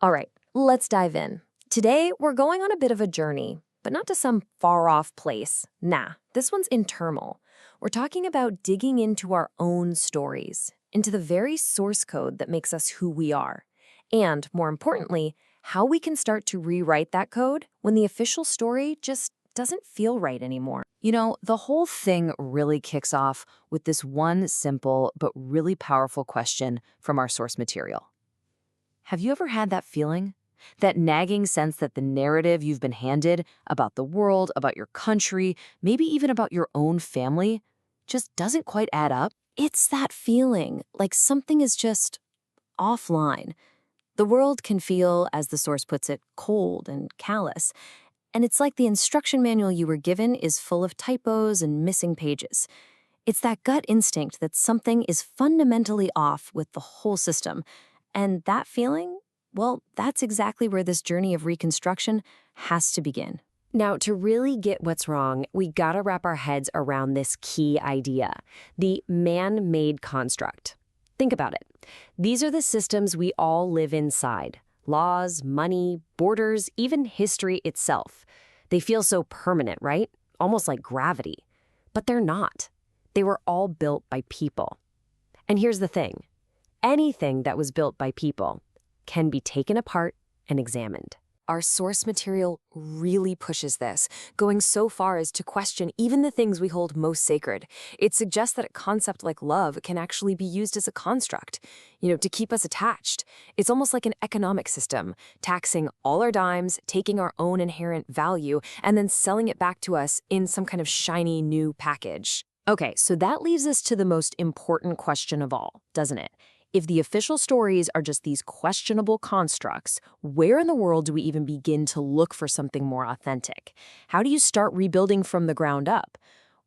All right, let's dive in. Today, we're going on a bit of a journey, but not to some far-off place. Nah, this one's internal. We're talking about digging into our own stories, into the very source code that makes us who we are. And, more importantly, how we can start to rewrite that code when the official story just doesn't feel right anymore. The whole thing really kicks off with this one simple but really powerful question from our source material. Have you ever had that feeling? That nagging sense that the narrative you've been handed about the world, about your country, maybe even about your own family, just doesn't quite add up? It's that feeling, like something is just offline. The world can feel, as the source puts it, cold and callous. And it's like the instruction manual you were given is full of typos and missing pages. It's that gut instinct that something is fundamentally off with the whole system. And that feeling, well, that's exactly where this journey of reconstruction has to begin. Now, to really get what's wrong, we gotta wrap our heads around this key idea, the man-made construct. Think about it. These are the systems we all live inside. Laws, money, borders, even history itself. They feel so permanent, right? Almost like gravity. But they're not. They were all built by people. And here's the thing. Anything that was built by people can be taken apart and examined. Our source material really pushes this, going so far as to question even the things we hold most sacred. It suggests that a concept like love can actually be used as a construct, to keep us attached. It's almost like an economic system, taxing all our dimes, taking our own inherent value, and then selling it back to us in some kind of shiny new package. Okay, so that leaves us to the most important question of all, doesn't it? If the official stories are just these questionable constructs, where in the world do we even begin to look for something more authentic? How do you start rebuilding from the ground up?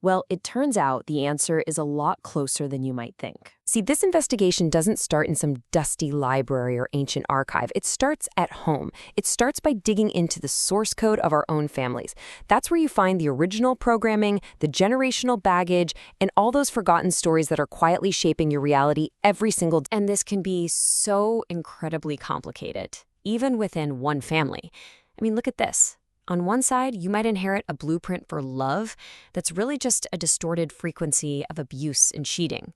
Well, it turns out the answer is a lot closer than you might think. See, this investigation doesn't start in some dusty library or ancient archive. It starts at home. It starts by digging into the source code of our own families. That's where you find the original programming, the generational baggage, and all those forgotten stories that are quietly shaping your reality every single day. And this can be so incredibly complicated, even within one family. I mean, look at this. On one side, you might inherit a blueprint for love that's really just a distorted frequency of abuse and cheating.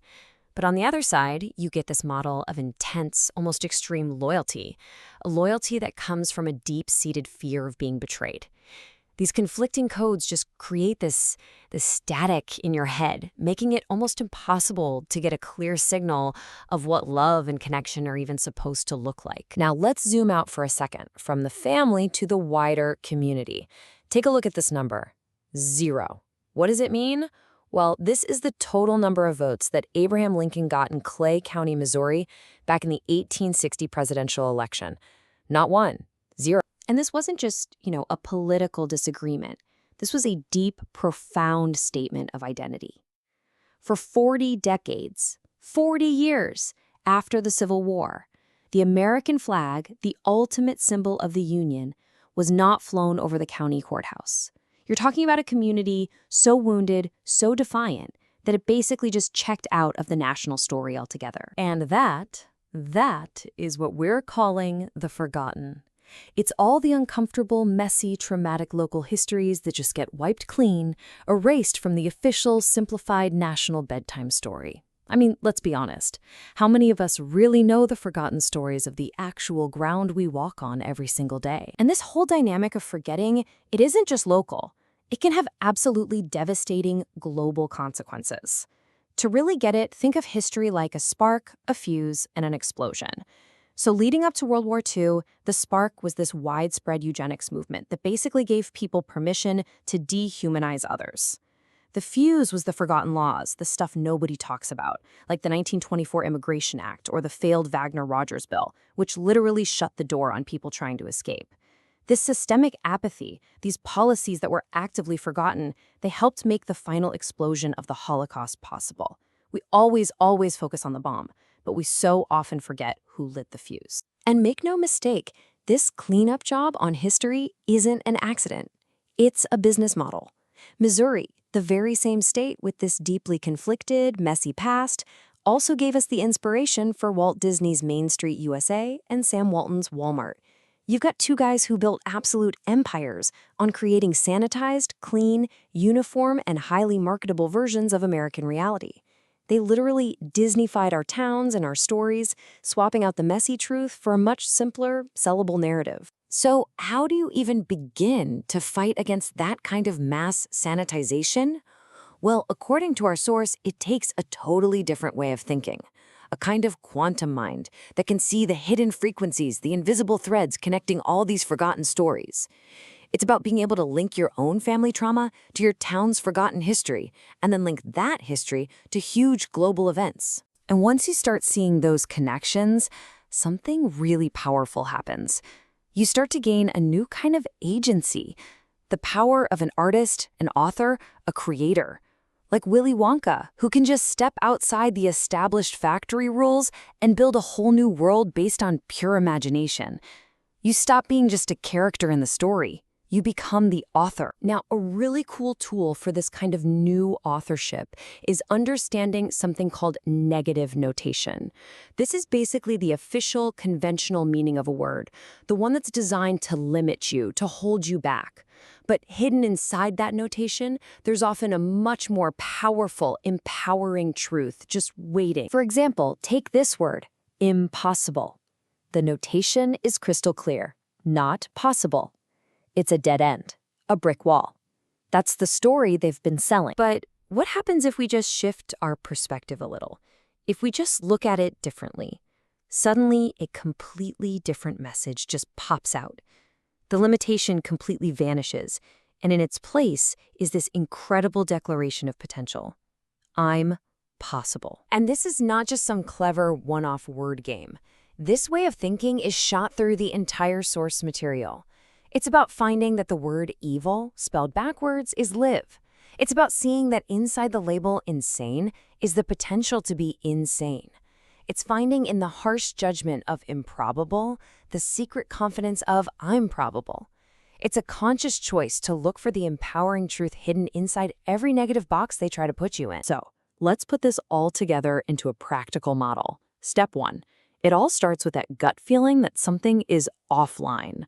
But on the other side, you get this model of intense, almost extreme loyalty, a loyalty that comes from a deep-seated fear of being betrayed. These conflicting codes just create this static in your head, making it almost impossible to get a clear signal of what love and connection are even supposed to look like. Now, let's zoom out for a second, from the family to the wider community. Take a look at this number, 0. What does it mean? Well, this is the total number of votes that Abraham Lincoln got in Clay County, Missouri, back in the 1860 presidential election. Not 1, 0. And this wasn't just, a political disagreement. This was a deep, profound statement of identity. For 40 decades, 40 years after the Civil War, the American flag, the ultimate symbol of the Union, was not flown over the county courthouse. You're talking about a community so wounded, so defiant, that it basically just checked out of the national story altogether. And that is what we're calling the forgotten. It's all the uncomfortable, messy, traumatic local histories that just get wiped clean, erased from the official, simplified national bedtime story. I mean, let's be honest. How many of us really know the forgotten stories of the actual ground we walk on every single day? And this whole dynamic of forgetting, it isn't just local. It can have absolutely devastating global consequences. To really get it, think of history like a spark, a fuse, and an explosion. So leading up to World War II, the spark was this widespread eugenics movement that basically gave people permission to dehumanize others. The fuse was the forgotten laws, the stuff nobody talks about, like the 1924 Immigration Act or the failed Wagner-Rogers Bill, which literally shut the door on people trying to escape. This systemic apathy, these policies that were actively forgotten, they helped make the final explosion of the Holocaust possible. We always focus on the bomb, but we so often forget who lit the fuse. And make no mistake, this cleanup job on history isn't an accident. It's a business model. Missouri, the very same state with this deeply conflicted, messy past, also gave us the inspiration for Walt Disney's Main Street USA and Sam Walton's Walmart. You've got two guys who built absolute empires on creating sanitized, clean, uniform, and highly marketable versions of American reality. They literally Disneyfied our towns and our stories, swapping out the messy truth for a much simpler, sellable narrative. So, how do you even begin to fight against that kind of mass sanitization? Well, according to our source, it takes a totally different way of thinking. A kind of quantum mind that can see the hidden frequencies, the invisible threads connecting all these forgotten stories. It's about being able to link your own family trauma to your town's forgotten history, and then link that history to huge global events. And once you start seeing those connections, something really powerful happens. You start to gain a new kind of agency, the power of an artist, an author, a creator. Like Willy Wonka, who can just step outside the established factory rules and build a whole new world based on pure imagination. You stop being just a character in the story. You become the author. Now, a really cool tool for this kind of new authorship is understanding something called negative notation. This is basically the official, conventional meaning of a word, the one that's designed to limit you, to hold you back. But hidden inside that notation, there's often a much more powerful, empowering truth just waiting. For example, take this word, impossible. The notation is crystal clear, not possible. It's a dead end, a brick wall. That's the story they've been selling. But what happens if we just shift our perspective a little? If we just look at it differently? Suddenly, a completely different message just pops out. The limitation completely vanishes, and in its place is this incredible declaration of potential. I'm possible. And this is not just some clever one-off word game. This way of thinking is shot through the entire source material. It's about finding that the word evil, spelled backwards, is live. It's about seeing that inside the label insane is the potential to be insane. It's finding in the harsh judgment of improbable the secret confidence of I'm probable. It's a conscious choice to look for the empowering truth hidden inside every negative box they try to put you in. So, let's put this all together into a practical model. Step 1. It all starts with that gut feeling that something is offline.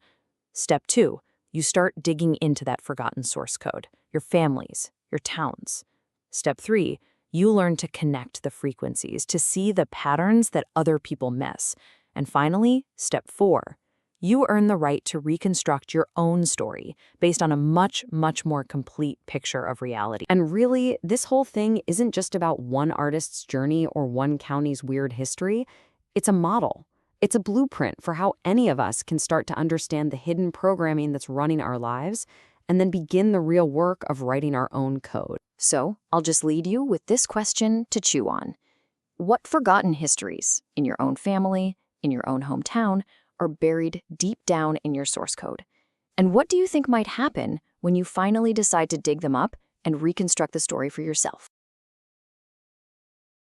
Step 2, you start digging into that forgotten source code, your families, your towns. Step 3, you learn to connect the frequencies, to see the patterns that other people miss. And finally, step 4, you earn the right to reconstruct your own story based on a much, much more complete picture of reality. And really, this whole thing isn't just about one artist's journey or one county's weird history. It's a model. It's a blueprint for how any of us can start to understand the hidden programming that's running our lives and then begin the real work of writing our own code. So, I'll just lead you with this question to chew on. What forgotten histories in your own family, in your own hometown, are buried deep down in your source code? And what do you think might happen when you finally decide to dig them up and reconstruct the story for yourself?